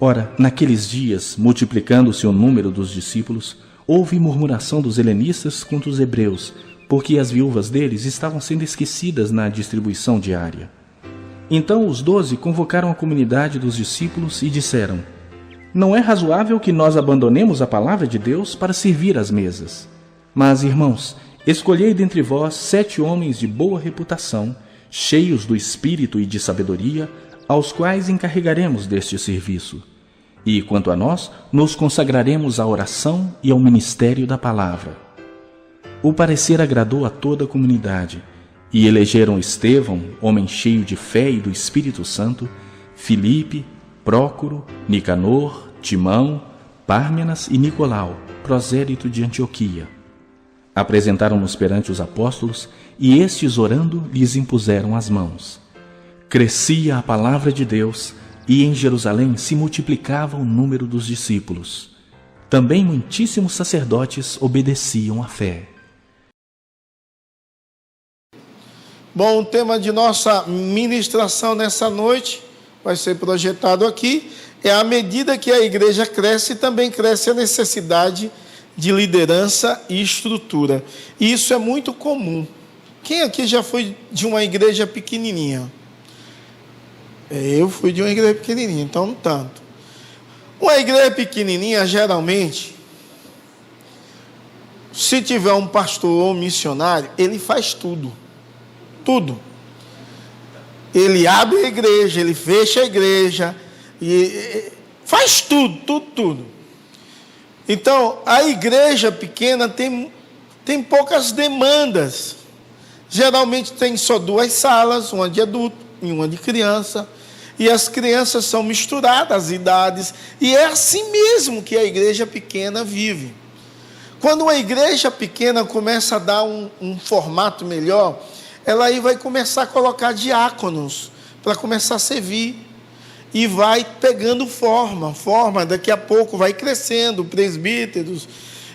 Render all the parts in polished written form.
Ora, naqueles dias, multiplicando-se o número dos discípulos, houve murmuração dos helenistas contra os hebreus, porque as viúvas deles estavam sendo esquecidas na distribuição diária. Então os 12 convocaram a comunidade dos discípulos e disseram: Não é razoável que nós abandonemos a palavra de Deus para servir às mesas. Mas, irmãos, escolhei dentre vós 7 homens de boa reputação, cheios do espírito e de sabedoria, aos quais encarregaremos deste serviço. E, quanto a nós, nos consagraremos à oração e ao ministério da palavra. O parecer agradou a toda a comunidade, e elegeram Estevão, homem cheio de fé e do Espírito Santo, Filipe, Prócoro, Nicanor, Timão, Pármenas e Nicolau, prosélito de Antioquia. Apresentaram-nos perante os apóstolos, e estes, orando, lhes impuseram as mãos. Crescia a palavra de Deus, e em Jerusalém se multiplicava o número dos discípulos. Também muitíssimos sacerdotes obedeciam à fé. Bom, o tema de nossa ministração nessa noite vai ser projetado aqui. É à medida que a igreja cresce, também cresce a necessidade de liderança e estrutura. E isso é muito comum. Quem aqui já foi de uma igreja pequenininha? Eu fui de uma igreja pequenininha, então não tanto. Uma igreja pequenininha, geralmente, se tiver um pastor ou um missionário, ele faz tudo. Tudo. Ele abre a igreja, ele fecha a igreja, e faz tudo. Então, a igreja pequena tem poucas demandas. Geralmente tem só 2 salas, uma de adulto e uma de criança. E as crianças são misturadas, as idades. E é assim mesmo que a igreja pequena vive. Quando uma igreja pequena começa a dar um formato melhor, ela aí vai começar a colocar diáconos para começar a servir. E vai pegando forma, daqui a pouco vai crescendo, presbíteros,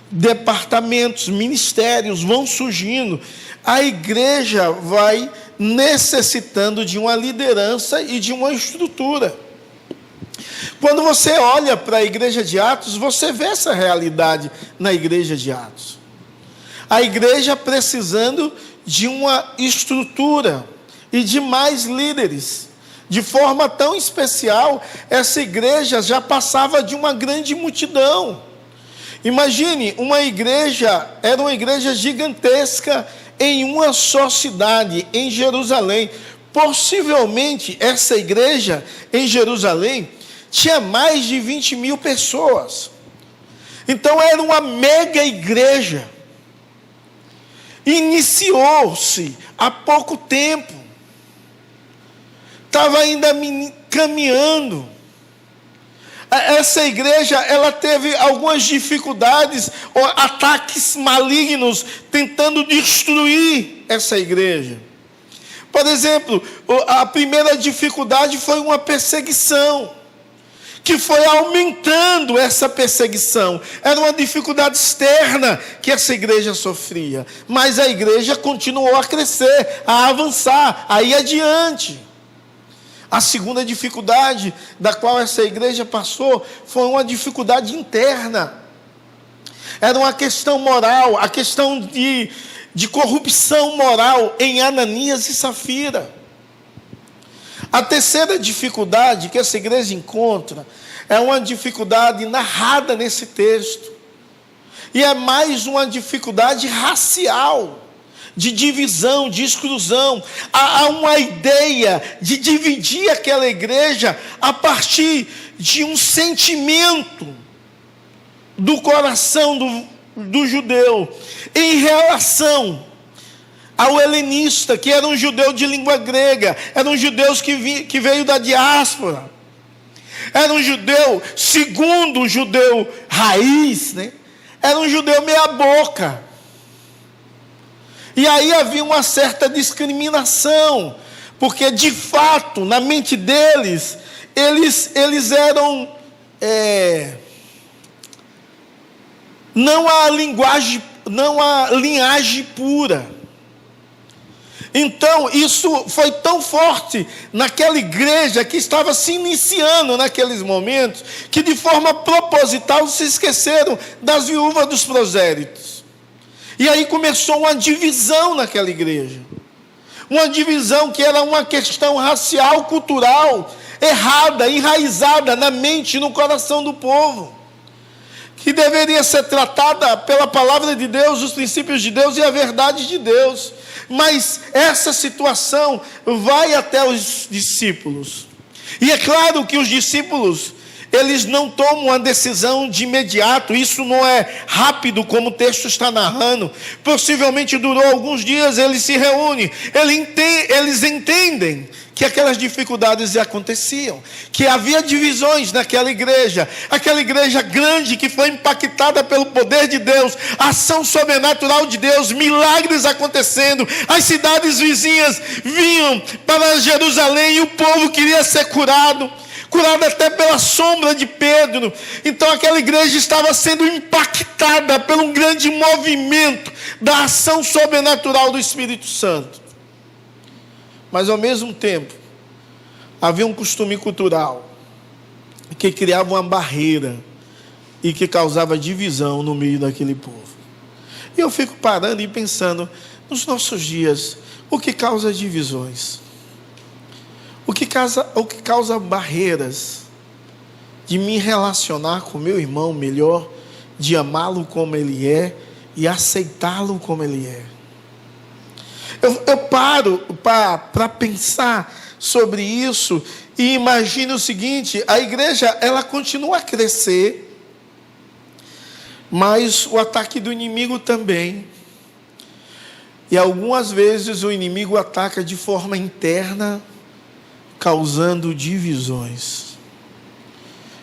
departamentos, ministérios vão surgindo. A igreja vai necessitando de uma liderança e de uma estrutura. Quando você olha para a igreja de Atos, você vê essa realidade na igreja de Atos. A igreja precisando de uma estrutura e de mais líderes. De forma tão especial, essa igreja já passava de uma grande multidão. Imagine, era uma igreja gigantesca em uma só cidade, em Jerusalém. Possivelmente, essa igreja em Jerusalém tinha mais de 20 mil pessoas. Então, era uma mega igreja. Iniciou-se há pouco tempo. Estava ainda caminhando. Essa igreja, ela teve algumas dificuldades, ataques malignos, tentando destruir essa igreja. Por exemplo, a primeira dificuldade foi uma perseguição, que foi aumentando essa perseguição. Era uma dificuldade externa que essa igreja sofria. Mas a igreja continuou a crescer, a avançar, a ir adiante. A segunda dificuldade da qual essa igreja passou foi uma dificuldade interna. Era uma questão moral, a questão de corrupção moral em Ananias e Safira. A terceira dificuldade que essa igreja encontra é uma dificuldade narrada nesse texto. E é mais uma dificuldade racial, de divisão, de exclusão. Há uma ideia de dividir aquela igreja a partir de um sentimento do coração do judeu em relação ao helenista, que era um judeu de língua grega, eram judeus que veio da diáspora, era um judeu, segundo o judeu raiz, né? Era um judeu meia boca. E aí havia uma certa discriminação, porque de fato, na mente deles, eles eram não a linhagem pura. Então, isso foi tão forte naquela igreja que estava se iniciando naqueles momentos, que de forma proposital se esqueceram das viúvas dos prosélitos. E aí começou uma divisão naquela igreja. Uma divisão que era uma questão racial, cultural, errada, enraizada na mente e no coração do povo, que deveria ser tratada pela palavra de Deus, os princípios de Deus e a verdade de Deus. Mas essa situação vai até os discípulos. E é claro que os discípulos, eles não tomam uma decisão de imediato. Isso não é rápido, como o texto está narrando. Possivelmente durou alguns dias, eles se reúnem. Eles entendem que aquelas dificuldades aconteciam, que havia divisões naquela igreja, aquela igreja grande que foi impactada pelo poder de Deus, ação sobrenatural de Deus, milagres acontecendo, as cidades vizinhas vinham para Jerusalém e o povo queria ser curado até pela sombra de Pedro. Então aquela igreja estava sendo impactada por um grande movimento da ação sobrenatural do Espírito Santo. Mas ao mesmo tempo, havia um costume cultural que criava uma barreira e que causava divisão no meio daquele povo. E eu fico parando e pensando, nos nossos dias, o que causa divisões? O que causa barreiras de me relacionar com meu irmão melhor, de amá-lo como ele é e aceitá-lo como ele é? Eu paro para pensar sobre isso e imagino o seguinte: a igreja, ela continua a crescer, mas o ataque do inimigo também. E algumas vezes o inimigo ataca de forma interna, causando divisões.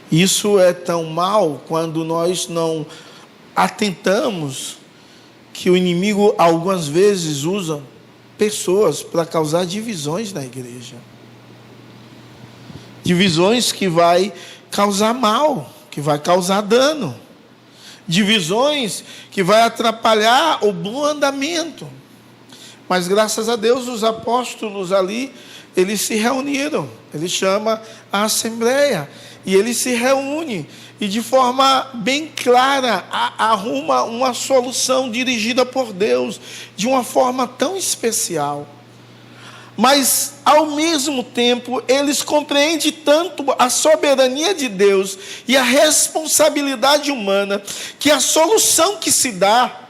Isso é tão mal quando nós não atentamos que o inimigo algumas vezes usa pessoas para causar divisões na igreja. Divisões que vai causar mal, que vai causar dano. Divisões que vai atrapalhar o bom andamento. Mas graças a Deus os apóstolos ali, eles se reuniram. Ele chama a assembleia e ele se reúne e de forma bem clara arruma uma solução dirigida por Deus de uma forma tão especial. Mas ao mesmo tempo eles compreendem tanto a soberania de Deus e a responsabilidade humana, que a solução que se dá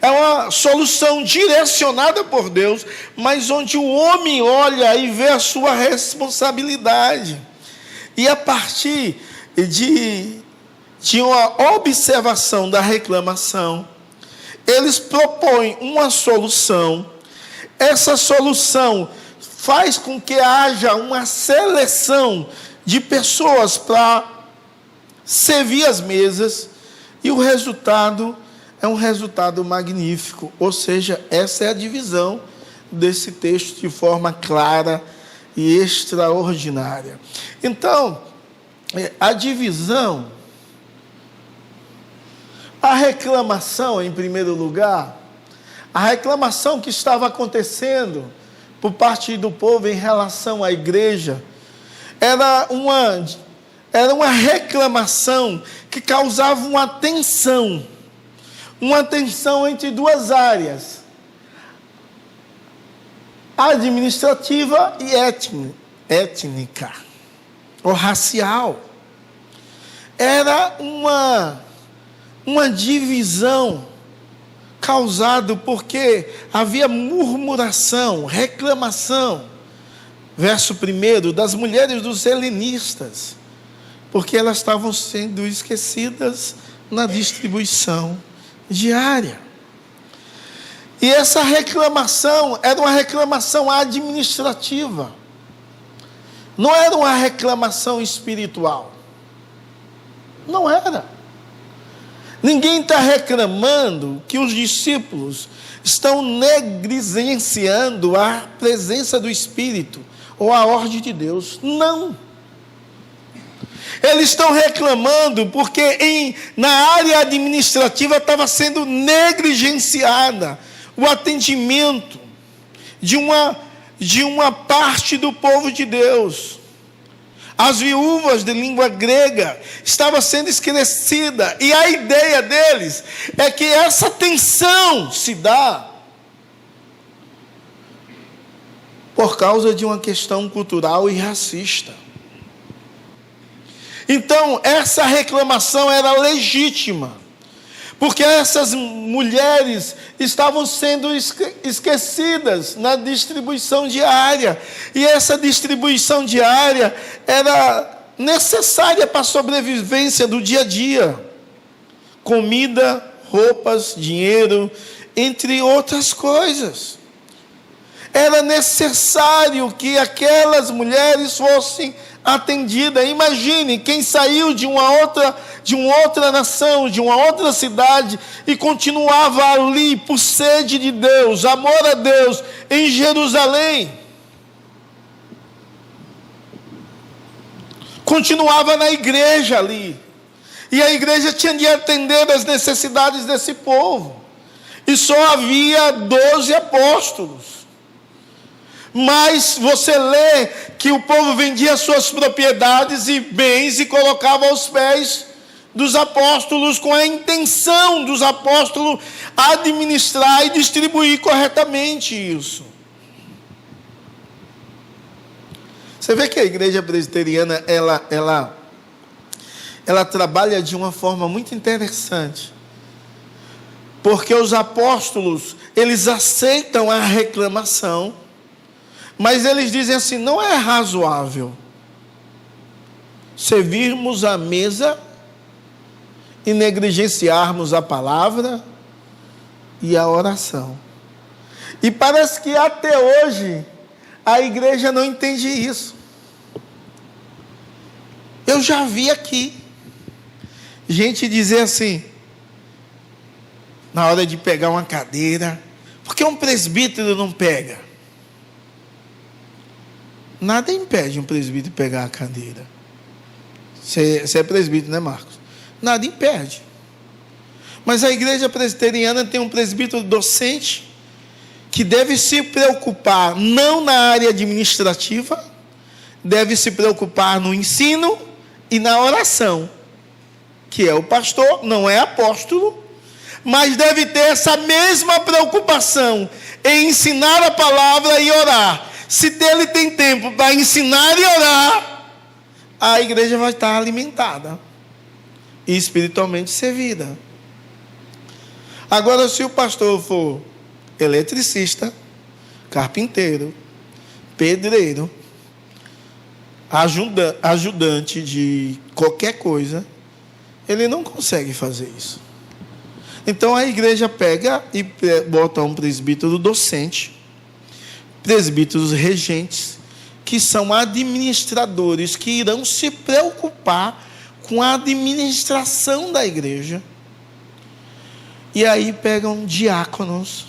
é uma solução direcionada por Deus, mas onde o homem olha e vê a sua responsabilidade. E a partir de uma observação da reclamação, eles propõem uma solução. Essa solução faz com que haja uma seleção de pessoas para servir as mesas, e o resultado é um resultado magnífico. Ou seja, essa é a divisão desse texto de forma clara e extraordinária. Então, a divisão, a reclamação, em primeiro lugar, a reclamação que estava acontecendo por parte do povo em relação à igreja, era uma reclamação que causava uma tensão entre duas áreas, administrativa e étnica, ou racial. Era uma divisão causada porque havia murmuração, reclamação. Verso 1, das mulheres dos helenistas, porque elas estavam sendo esquecidas na distribuição diária. E essa reclamação era uma reclamação administrativa, não era uma reclamação espiritual. Não era. Ninguém está reclamando que os discípulos estão negligenciando a presença do Espírito ou a ordem de Deus. Não. Eles estão reclamando porque na área administrativa estava sendo negligenciada o atendimento de uma parte do povo de Deus. As viúvas de língua grega estavam sendo esquecidas, e a ideia deles é que essa tensão se dá por causa de uma questão cultural e racista. Então, essa reclamação era legítima, porque essas mulheres estavam sendo esquecidas na distribuição diária, e essa distribuição diária era necessária para a sobrevivência do dia a dia. Comida, roupas, dinheiro, entre outras coisas. Era necessário que aquelas mulheres fossem atendidas. Imagine quem saiu de uma outra nação, de uma outra cidade, e continuava ali por sede de Deus, amor a Deus, em Jerusalém. Continuava na igreja ali. E a igreja tinha de atender as necessidades desse povo. E só havia 12 apóstolos. Mas você lê que o povo vendia suas propriedades e bens e colocava aos pés dos apóstolos, com a intenção dos apóstolos administrar e distribuir corretamente isso. Você vê que a igreja presbiteriana, ela trabalha de uma forma muito interessante. Porque os apóstolos, eles aceitam a reclamação, mas eles dizem assim: não é razoável servirmos a mesa e negligenciarmos a palavra e a oração. E parece que até hoje a igreja não entende isso. Eu já vi aqui gente dizer assim, na hora de pegar uma cadeira: por que um presbítero não pega? Nada impede um presbítero pegar a cadeira. Você é presbítero, né, Marcos? Nada impede. Mas a igreja presbiteriana tem um presbítero docente que deve se preocupar não na área administrativa, deve se preocupar no ensino e na oração, que é o pastor, não é apóstolo, mas deve ter essa mesma preocupação em ensinar a palavra e orar. Se ele tem tempo para ensinar e orar, a igreja vai estar alimentada e espiritualmente servida. Agora, se o pastor for eletricista, carpinteiro, pedreiro, ajudante de qualquer coisa, ele não consegue fazer isso. Então a igreja pega e bota um presbítero docente, presbíteros regentes, que são administradores, que irão se preocupar com a administração da igreja. E aí pegam diáconos,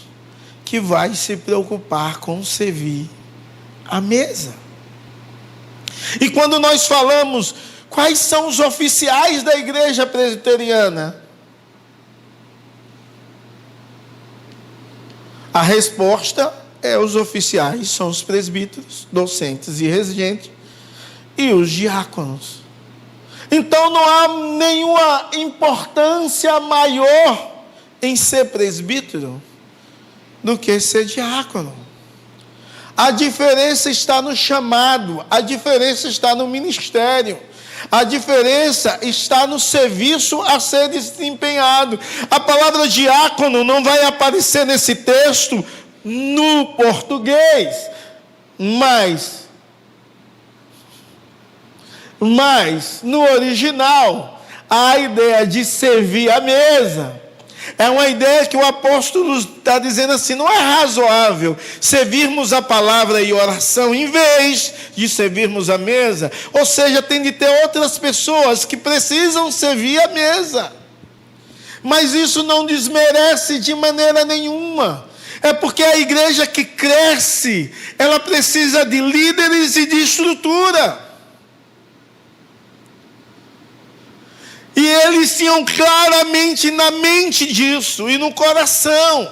que vai se preocupar com servir a mesa. E quando nós falamos quais são os oficiais da igreja presbiteriana, a resposta os oficiais são os presbíteros, docentes e regentes, e os diáconos. Então não há nenhuma importância maior em ser presbítero do que ser diácono. A diferença está no chamado, a diferença está no ministério, a diferença está no serviço a ser desempenhado. A palavra diácono não vai aparecer nesse texto no português, mas no original, a ideia de servir a mesa é uma ideia que o apóstolo está dizendo assim: não é razoável servirmos a palavra e oração em vez de servirmos a mesa. Ou seja, tem de ter outras pessoas que precisam servir a mesa, mas isso não desmerece de maneira nenhuma. É porque a igreja que cresce, ela precisa de líderes e de estrutura. E eles tinham claramente na mente disso e no coração.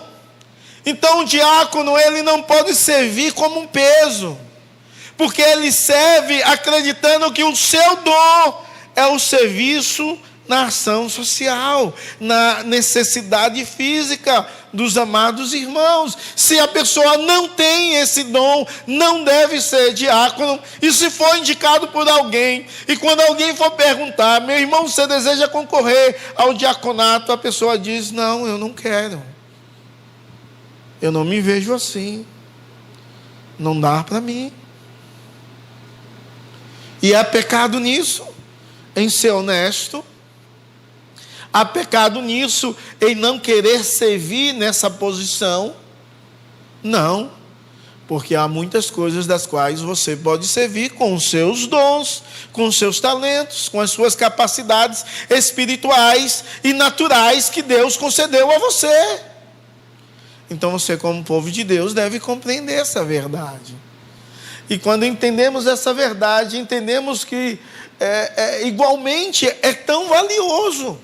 Então o diácono, ele não pode servir como um peso, porque ele serve acreditando que o seu dom é o serviço na ação social, na necessidade física dos amados irmãos. Se a pessoa não tem esse dom, não deve ser diácono. E se for indicado por alguém, e quando alguém for perguntar: meu irmão, você deseja concorrer ao diaconato? A pessoa diz: não, eu não quero, eu não me vejo assim, não dá para mim. E há pecado nisso, em ser honesto. Há pecado nisso, em não querer servir nessa posição. Não, porque há muitas coisas das quais você pode servir com os seus dons, com os seus talentos, com as suas capacidades espirituais e naturais que Deus concedeu a você. Então você, como povo de Deus, deve compreender essa verdade. E quando entendemos essa verdade, entendemos que igualmente é tão valioso.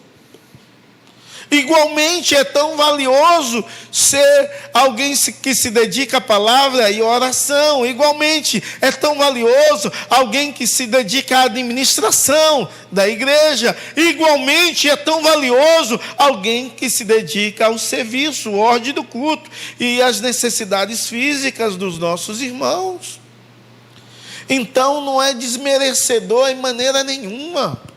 Igualmente é tão valioso ser alguém que se dedica à palavra e oração. Igualmente é tão valioso alguém que se dedica à administração da igreja. Igualmente é tão valioso alguém que se dedica ao serviço, ordem do culto e às necessidades físicas dos nossos irmãos. Então não é desmerecedor em maneira nenhuma.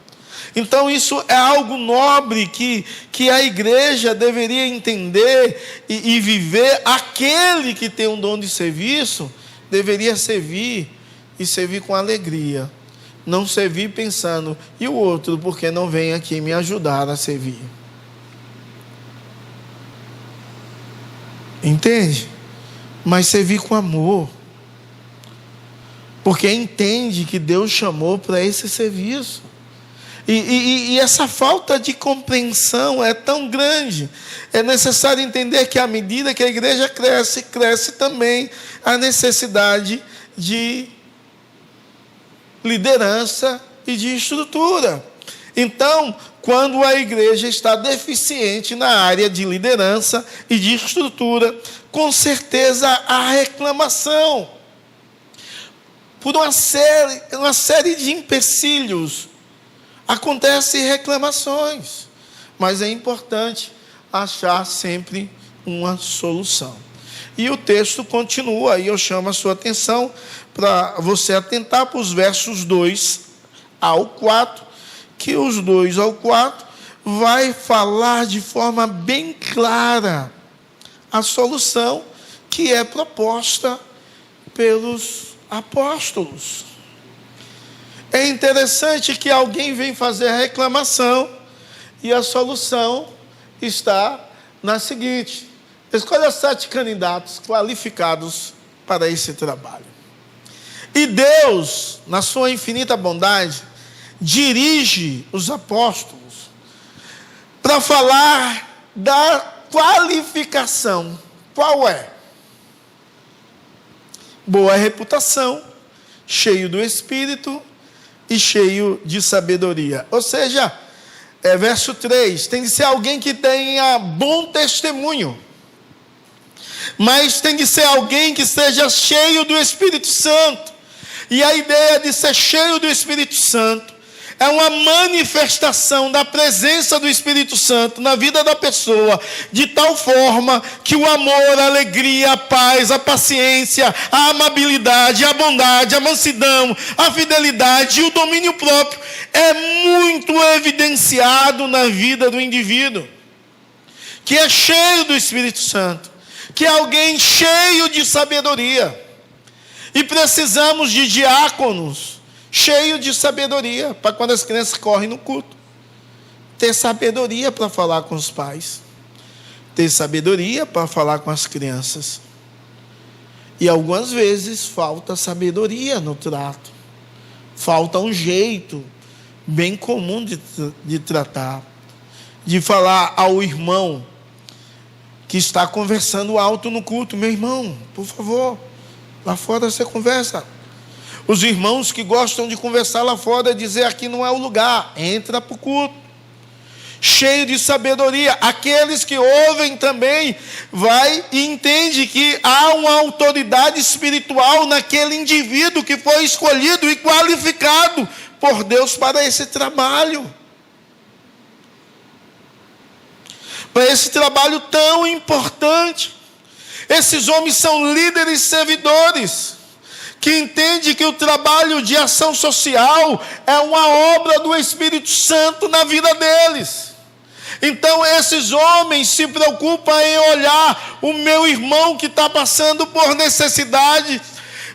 Então isso é algo nobre que a igreja deveria entender e viver. Aquele que tem um dom de serviço deveria servir e servir com alegria. Não servir pensando: e o outro, porque não vem aqui me ajudar a servir? Entende? Mas servir com amor. Porque entende que Deus chamou para esse serviço. E essa falta de compreensão é tão grande. É necessário entender que à medida que a igreja cresce, cresce também a necessidade de liderança e de estrutura. Então, quando a igreja está deficiente na área de liderança e de estrutura, com certeza há reclamação por uma série de empecilhos. Acontecem reclamações, mas é importante achar sempre uma solução. E o texto continua, e eu chamo a sua atenção para você atentar para os versos 2 ao 4, que os 2 ao 4 vai falar de forma bem clara a solução que é proposta pelos apóstolos. É interessante que alguém vem fazer a reclamação e a solução está na seguinte: escolha 7 candidatos qualificados para esse trabalho. E Deus, na sua infinita bondade, dirige os apóstolos para falar da qualificação. Qual é? Boa reputação, cheio do Espírito e cheio de sabedoria. Ou seja, verso 3, tem de ser alguém que tenha bom testemunho, mas tem de ser alguém que seja cheio do Espírito Santo. E a ideia de ser cheio do Espírito Santo é uma manifestação da presença do Espírito Santo na vida da pessoa, de tal forma que o amor, a alegria, a paz, a paciência, a amabilidade, a bondade, a mansidão, a fidelidade e o domínio próprio é muito evidenciado na vida do indivíduo, que é cheio do Espírito Santo, que é alguém cheio de sabedoria. E precisamos de diáconos cheio de sabedoria, para quando as crianças correm no culto, ter sabedoria para falar com os pais, ter sabedoria para falar com as crianças. E algumas vezes falta sabedoria no trato, falta um jeito bem comum de tratar, de falar ao irmão que está conversando alto no culto: meu irmão, por favor, lá fora você conversa. Os irmãos que gostam de conversar lá fora, dizer: aqui não é o lugar, entra para o culto. cheio de sabedoria. Aqueles que ouvem também vai e entende que há uma autoridade espiritual naquele indivíduo que foi escolhido e qualificado por Deus para esse trabalho. Para esse trabalho tão importante. Esses homens são líderes servidores, que entendem que o trabalho de ação social é uma obra do Espírito Santo na vida deles. Então esses homens se preocupam em olhar o meu irmão que está passando por necessidade,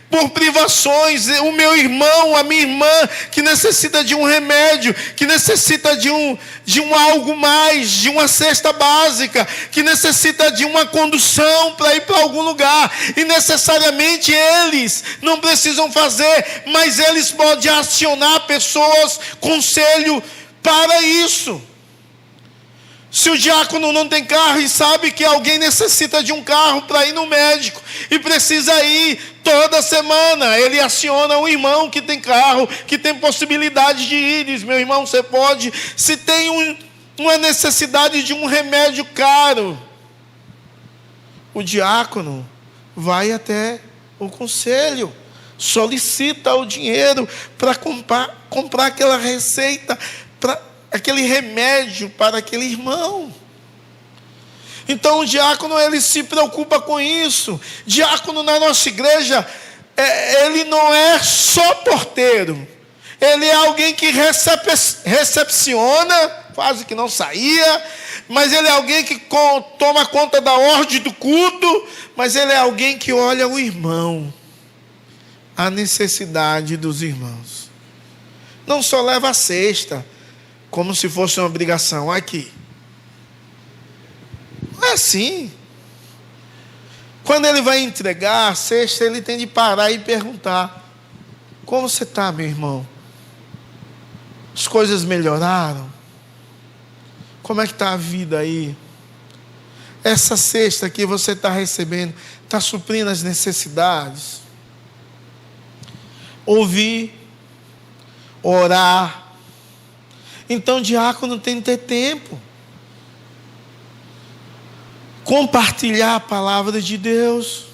por privações, o meu irmão, a minha irmã, que necessita de um remédio, que necessita de um algo mais, de uma cesta básica, que necessita de uma condução para ir para algum lugar, e necessariamente eles não precisam fazer, mas eles podem acionar pessoas, conselho para isso. Se o diácono não tem carro e sabe que alguém necessita de um carro para ir no médico e precisa ir toda semana, ele aciona um irmão que tem carro, que tem possibilidade de ir, diz: meu irmão, você pode. Se tem uma necessidade de um remédio caro, o diácono vai até o conselho, solicita o dinheiro para comprar aquela receita, aquele remédio para aquele irmão. Então o diácono, ele se preocupa com isso. Diácono na nossa igreja, ele não é só porteiro, ele é alguém que recepciona, quase que não saía, mas ele é alguém que toma conta da ordem do culto, mas ele é alguém que olha o irmão, a necessidade dos irmãos. Não só leva a cesta como se fosse uma obrigação. Aqui não é assim. Quando ele vai entregar a cesta, ele tem de parar e perguntar: como você está, meu irmão? As coisas melhoraram? Como é que está a vida aí? Essa cesta que você está recebendo está suprindo as necessidades? Ouvir, orar. Então o diácono tem que ter tempo. Compartilhar a palavra de Deus.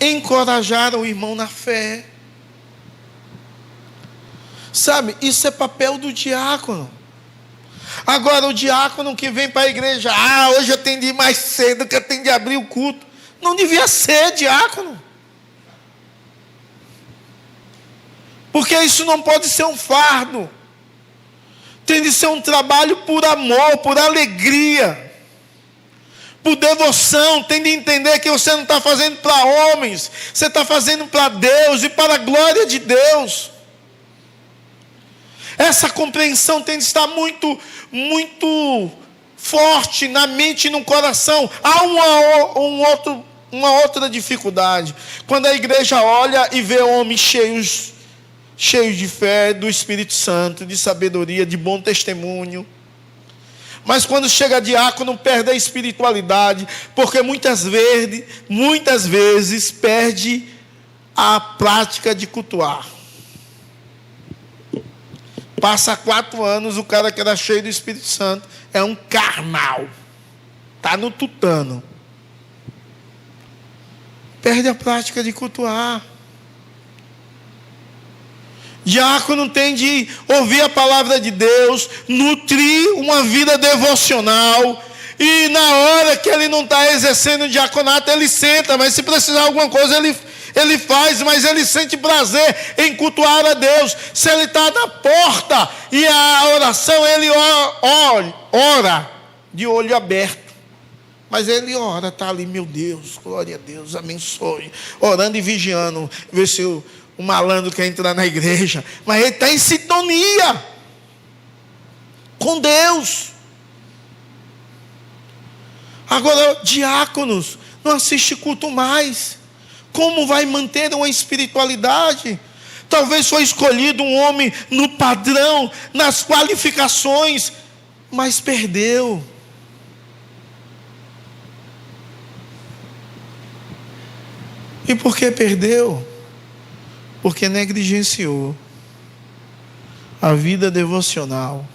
Encorajar o irmão na fé. Sabe, isso é papel do diácono. Agora o diácono que vem para a igreja: hoje eu tenho de ir mais cedo, que eu tenho de abrir o culto. Não devia ser diácono. Porque isso não pode ser um fardo. Tem de ser um trabalho por amor, por alegria, por devoção. Tem de entender que você não está fazendo para homens, você está fazendo para Deus e para a glória de Deus. Essa compreensão tem de estar muito, muito forte na mente e no coração. Há uma outra dificuldade. Quando a igreja olha e vê homens cheios de fé, do Espírito Santo, de sabedoria, de bom testemunho. Mas quando chega diácono, perde a espiritualidade, porque muitas vezes perde a prática de cultuar. Passa 4 anos, o cara que era cheio do Espírito Santo é um carnal, está no tutano. Perde a prática de cultuar. Diácono tem de ouvir a palavra de Deus, nutrir uma vida devocional, e na hora que ele não está exercendo o diaconato, ele senta, mas se precisar de alguma coisa, ele faz, mas ele sente prazer em cultuar a Deus. Se ele está na porta e a oração, ele ora de olho aberto. Mas ele ora, está ali: meu Deus, glória a Deus, abençoe, orando e vigiando, ver se o malandro quer entrar na igreja, mas ele está em sintonia com Deus. Agora, diáconos não assistem culto mais. Como vai manter uma espiritualidade? Talvez foi escolhido um homem no padrão, nas qualificações, mas perdeu. E por que perdeu? Porque negligenciou a vida devocional,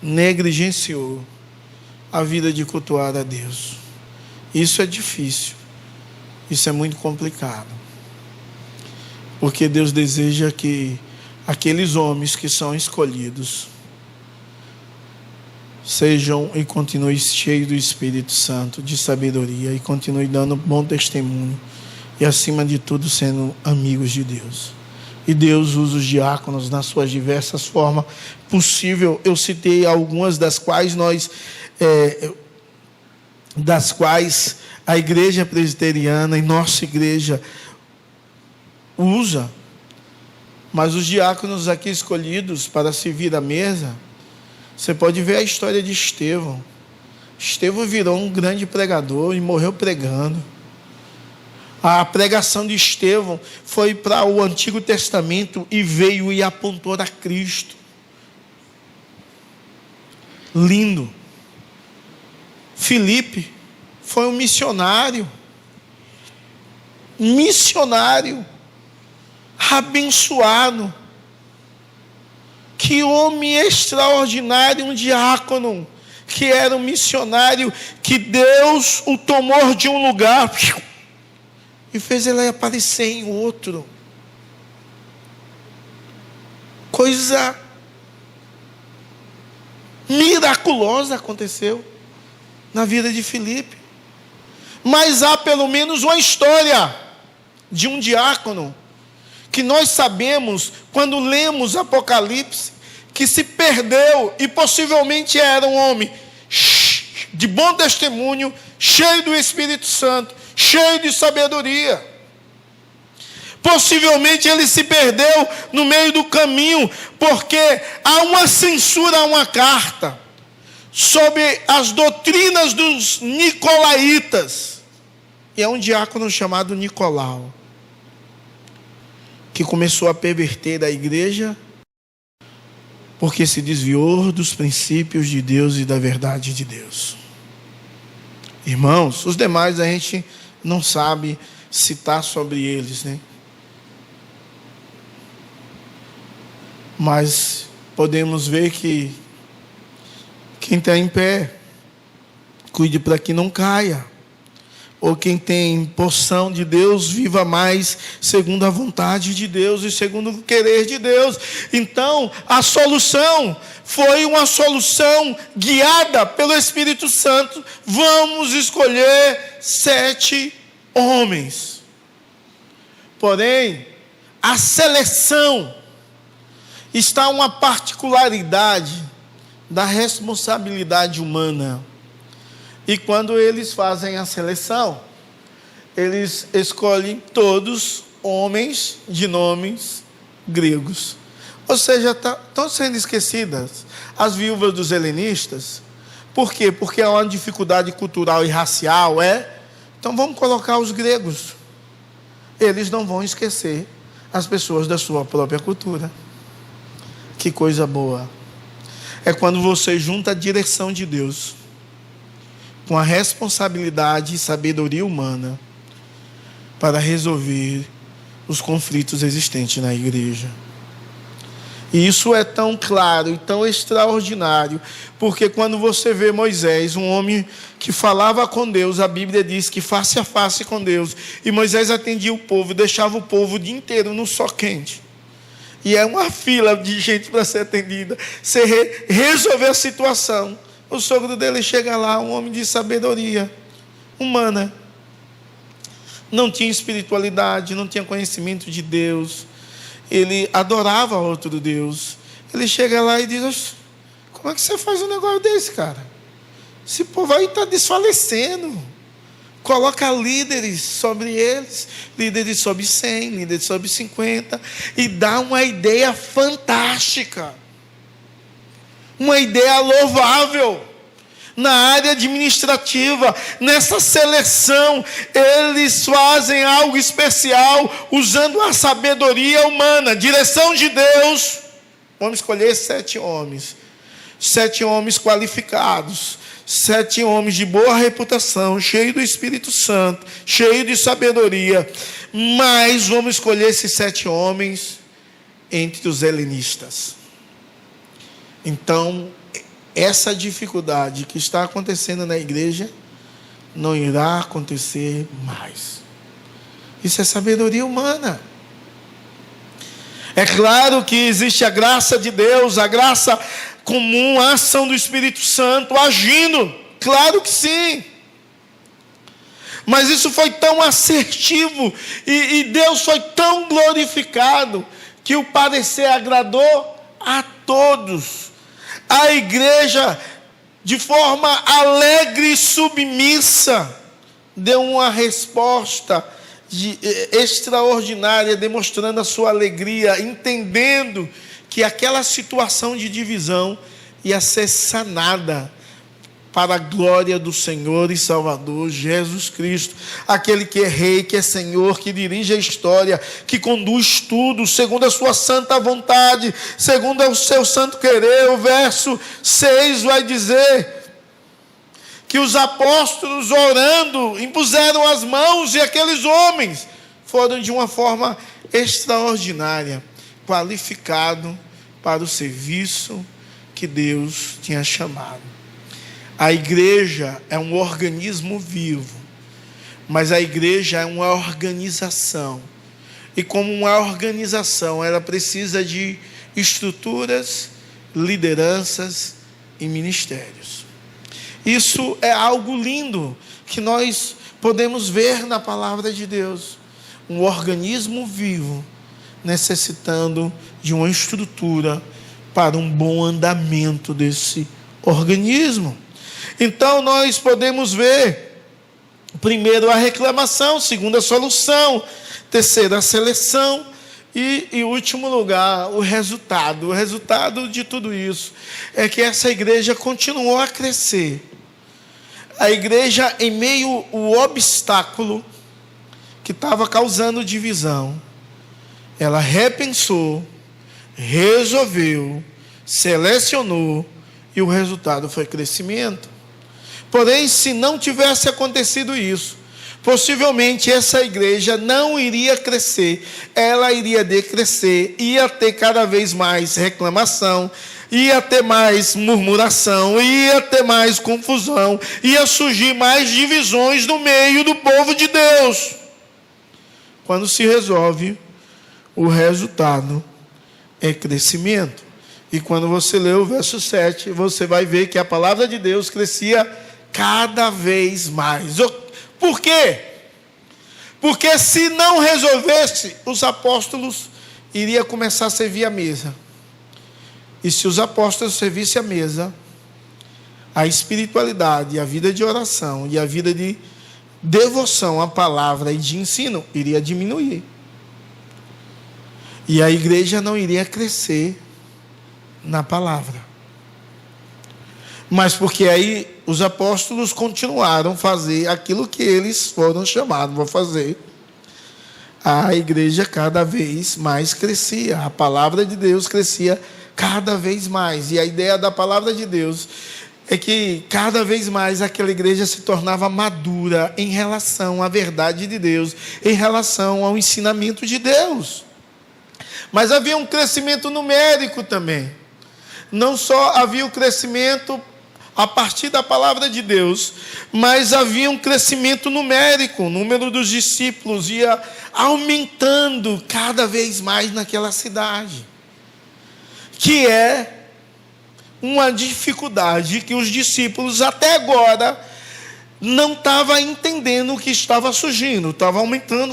negligenciou a vida de cultuar a Deus. Isso é difícil. Isso é muito complicado. Porque Deus deseja que aqueles homens que são escolhidos sejam e continuem cheios do Espírito Santo, de sabedoria, e continuem dando bom testemunho, e acima de tudo sendo amigos de Deus. E Deus usa os diáconos nas suas diversas formas possível. Eu citei algumas das quais a igreja presbiteriana e nossa igreja usa. Mas os diáconos aqui escolhidos para servir à mesa, você pode ver a história de Estevão. Estevão virou um grande pregador e morreu pregando. A pregação de Estevão foi para o Antigo Testamento e veio e apontou a Cristo. Lindo. Filipe foi um missionário. Abençoado. Que homem extraordinário, um diácono, que era um missionário, que Deus o tomou de um lugar e fez ele aparecer em outro. Coisa miraculosa aconteceu na vida de Filipe. Mas há pelo menos uma história de um diácono que nós sabemos, quando lemos Apocalipse, que se perdeu e possivelmente era um homem de bom testemunho, cheio do Espírito Santo, cheio de sabedoria. Possivelmente ele se perdeu no meio do caminho, porque há uma censura, há uma carta sobre as doutrinas dos nicolaítas. E é um diácono chamado Nicolau, que começou a perverter a igreja, porque se desviou dos princípios de Deus e da verdade de Deus. Irmãos, os demais a gente não sabe citar sobre eles, né? Mas podemos ver que quem está em pé, cuide para que não caia. Ou quem tem porção de Deus, viva mais segundo a vontade de Deus e segundo o querer de Deus. Então, a solução foi uma solução guiada pelo Espírito Santo. Vamos escolher 7 homens. Porém, a seleção está uma particularidade da responsabilidade humana. E quando eles fazem a seleção, eles escolhem todos homens de nomes gregos. Ou seja, estão sendo esquecidas as viúvas dos helenistas. Por quê? Porque há uma dificuldade cultural e racial, Então vamos colocar os gregos. Eles não vão esquecer as pessoas da sua própria cultura. Que coisa boa. É quando você junta a direção de Deus com a responsabilidade e sabedoria humana para resolver os conflitos existentes na igreja. E isso é tão claro e tão extraordinário, porque quando você vê Moisés, um homem que falava com Deus, a Bíblia diz que face a face com Deus, e Moisés atendia o povo, deixava o povo o dia inteiro no sol quente. E é uma fila de gente para ser atendida. Você resolver a situação. O sogro dele chega lá, um homem de sabedoria humana. Não tinha espiritualidade, não tinha conhecimento de Deus. Ele adorava outro Deus. Ele chega lá e diz: como é que você faz um negócio desse, cara? Esse povo aí está desfalecendo. Coloca líderes sobre eles, líderes sobre 100, líderes sobre 50, e dá uma ideia fantástica. Uma ideia louvável na área administrativa. Nessa seleção, eles fazem algo especial, usando a sabedoria humana, direção de Deus. Vamos escolher 7 homens. 7 homens qualificados. 7 homens de boa reputação, cheios do Espírito Santo, cheios de sabedoria. Mas vamos escolher esses 7 homens entre os helenistas. Então, essa dificuldade que está acontecendo na igreja não irá acontecer mais. Isso é sabedoria humana. É claro que existe a graça de Deus, a graça comum, a ação do Espírito Santo agindo. Claro que sim. Mas isso foi tão assertivo e Deus foi tão glorificado que o parecer agradou a todos. A igreja, de forma alegre e submissa, deu uma resposta extraordinária, demonstrando a sua alegria, entendendo que aquela situação de divisão ia ser sanada para a glória do Senhor e Salvador Jesus Cristo, aquele que é Rei, que é Senhor, que dirige a história, que conduz tudo segundo a sua santa vontade, segundo o seu santo querer. O verso 6 vai dizer que os apóstolos, orando, impuseram as mãos, e aqueles homens foram de uma forma extraordinária, qualificado para o serviço que Deus tinha chamado. A igreja é um organismo vivo, mas a igreja é uma organização. E como uma organização, ela precisa de estruturas, lideranças e ministérios. Isso é algo lindo que nós podemos ver na palavra de Deus. Um organismo vivo necessitando de uma estrutura para um bom andamento desse organismo. Então nós podemos ver, primeiro, a reclamação, segundo, a solução, terceiro, a seleção e, em último lugar, o resultado. O resultado de tudo isso é que essa igreja continuou a crescer. A igreja, em meio ao obstáculo que estava causando divisão, ela repensou, resolveu, selecionou, e o resultado foi crescimento. Porém, se não tivesse acontecido isso, possivelmente essa igreja não iria crescer, ela iria decrescer, ia ter cada vez mais reclamação, ia ter mais murmuração, ia ter mais confusão, ia surgir mais divisões no meio do povo de Deus. Quando se resolve, o resultado é crescimento. E quando você lê o verso 7, você vai ver que a palavra de Deus crescia cada vez mais. Por quê? Porque se não resolvesse, os apóstolos iriam começar a servir a mesa. E se os apóstolos servissem a mesa, a espiritualidade, a vida de oração e a vida de devoção à palavra e de ensino iria diminuir. E a igreja não iria crescer na palavra. Mas porque aí os apóstolos continuaram a fazer aquilo que eles foram chamados a fazer, a igreja cada vez mais crescia, a palavra de Deus crescia cada vez mais. E a ideia da palavra de Deus é que cada vez mais aquela igreja se tornava madura em relação à verdade de Deus, em relação ao ensinamento de Deus. Mas havia um crescimento numérico também. Não só havia o crescimento a partir da palavra de Deus, mas havia um crescimento numérico. O número dos discípulos ia aumentando cada vez mais naquela cidade, que é uma dificuldade que os discípulos até agora não estavam entendendo o que estava surgindo. Estava aumentando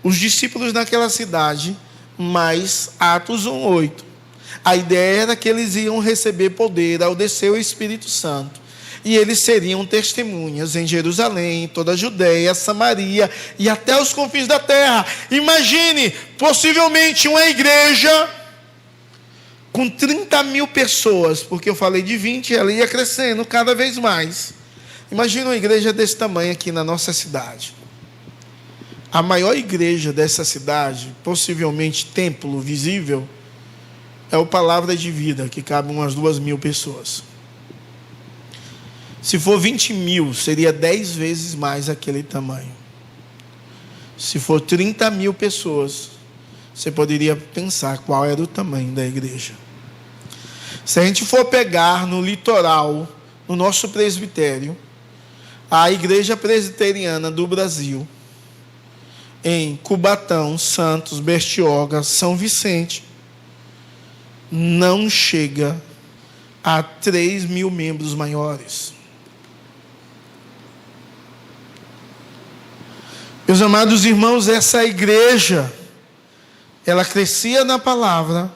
os discípulos naquela cidade. Mas Atos 1:8, a ideia era que eles iam receber poder ao descer o Espírito Santo, e eles seriam testemunhas em Jerusalém, em toda a Judeia, Samaria e até os confins da terra. Imagine, possivelmente uma igreja com 30.000 pessoas, porque eu falei de 20, ela ia crescendo cada vez mais. Imagine uma igreja desse tamanho aqui na nossa cidade. A maior igreja dessa cidade, possivelmente templo visível, é o Palavra de Vida, que cabe umas 2.000 pessoas. Se for 20.000, seria 10 vezes mais aquele tamanho. Se for 30.000 pessoas, você poderia pensar qual era o tamanho da igreja. Se a gente for pegar no litoral, no nosso presbitério, a Igreja Presbiteriana do Brasil, em Cubatão, Santos, Bertioga, São Vicente, não chega a 3.000 membros maiores. Meus amados irmãos, essa igreja, ela crescia na palavra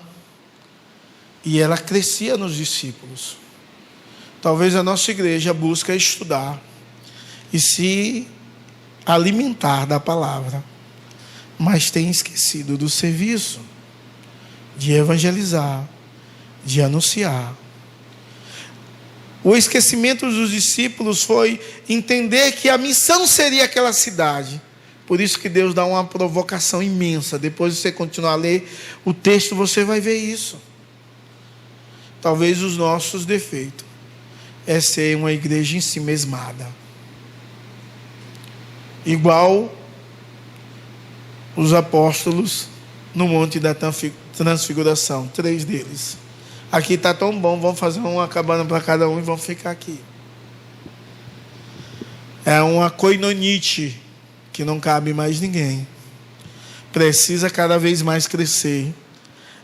e ela crescia nos discípulos. Talvez a nossa igreja busque estudar e se alimentar da palavra, mas tem esquecido do serviço, de evangelizar, de anunciar. O esquecimento dos discípulos foi entender que a missão seria aquela cidade. Por isso que Deus dá uma provocação imensa. Depois de você continuar a ler o texto, você vai ver isso. Talvez os nossos defeitos é ser uma igreja em si mesmada. Igual os apóstolos no Monte da Transfiguração, 3 deles. Aqui está tão bom, vamos fazer uma cabana para cada um e vamos ficar aqui. É uma koinonite que não cabe mais ninguém. Precisa cada vez mais crescer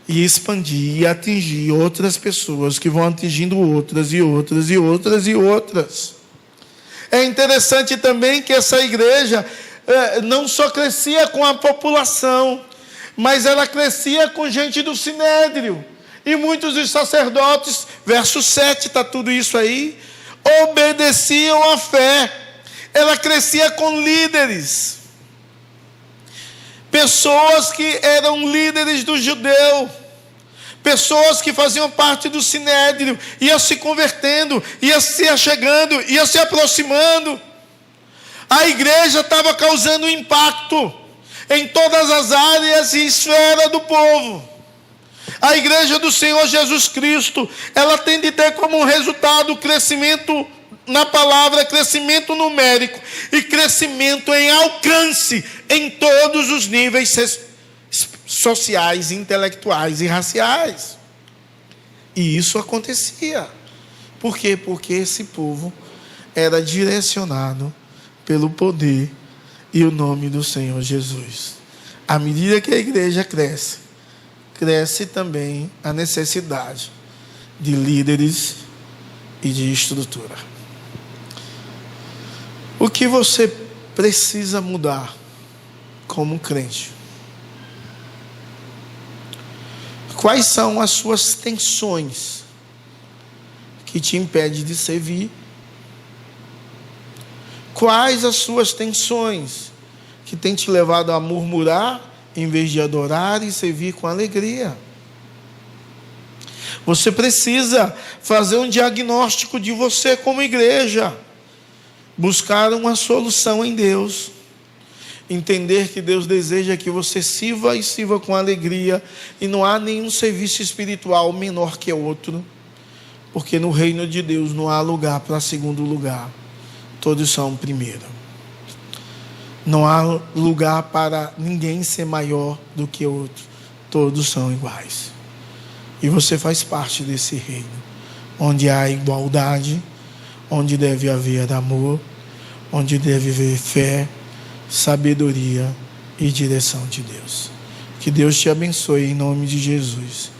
e expandir e atingir outras pessoas que vão atingindo outras e outras e outras e outras. É interessante também que essa igreja não só crescia com a população, mas ela crescia com gente do Sinédrio. E muitos dos sacerdotes, verso 7, está tudo isso aí, obedeciam à fé. Ela crescia com líderes. Pessoas que eram líderes do judeu. Pessoas que faziam parte do Sinédrio. Ia se convertendo, ia se achegando, ia se aproximando. A igreja estava causando impacto em todas as áreas e esferas do povo. A igreja do Senhor Jesus Cristo, ela tem de ter como resultado crescimento na palavra, crescimento numérico e crescimento em alcance em todos os níveis sociais, intelectuais e raciais. E isso acontecia. Por quê? Porque esse povo era direcionado pelo poder e o nome do Senhor Jesus. À medida que a igreja cresce, cresce também a necessidade de líderes e de estrutura. O que você precisa mudar como crente? Quais são as suas tensões que te impedem de servir? Quais as suas tensões que têm te levado a murmurar em vez de adorar e servir com alegria? Você precisa fazer um diagnóstico de você como igreja. Buscar uma solução em Deus. Entender que Deus deseja que você sirva e sirva com alegria. E não há nenhum serviço espiritual menor que outro. Porque no reino de Deus não há lugar para segundo lugar. Todos são primeiro. Não há lugar para ninguém ser maior do que outro. Todos são iguais. E você faz parte desse reino, onde há igualdade, onde deve haver amor, onde deve haver fé, sabedoria e direção de Deus. Que Deus te abençoe em nome de Jesus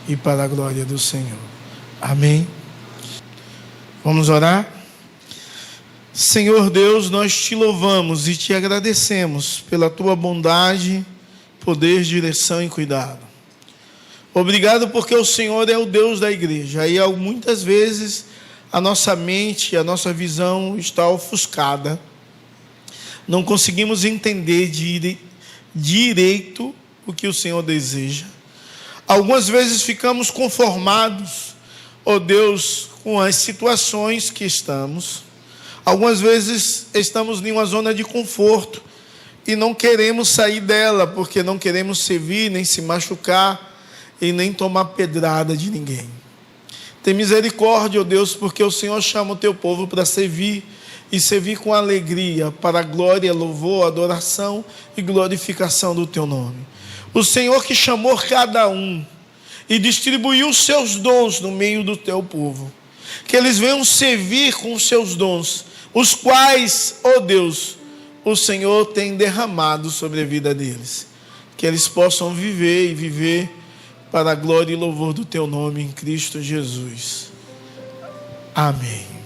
e para a glória do Senhor. Amém? Vamos orar? Senhor Deus, nós te louvamos e te agradecemos pela tua bondade, poder, direção e cuidado. Obrigado porque o Senhor é o Deus da igreja. E muitas vezes a nossa mente, a nossa visão está ofuscada. Não conseguimos entender direito o que o Senhor deseja. Algumas vezes ficamos conformados, ó Deus, com as situações que estamos. Algumas vezes estamos em uma zona de conforto e não queremos sair dela, porque não queremos servir, nem se machucar e nem tomar pedrada de ninguém. Tem misericórdia, ó Deus, porque o Senhor chama o teu povo para servir e servir com alegria, para a glória, louvor, adoração e glorificação do teu nome. O Senhor que chamou cada um e distribuir os seus dons no meio do teu povo. Que eles venham servir com os seus dons, os quais, ó Deus, o Senhor tem derramado sobre a vida deles. Que eles possam viver e viver para a glória e louvor do teu nome em Cristo Jesus. Amém.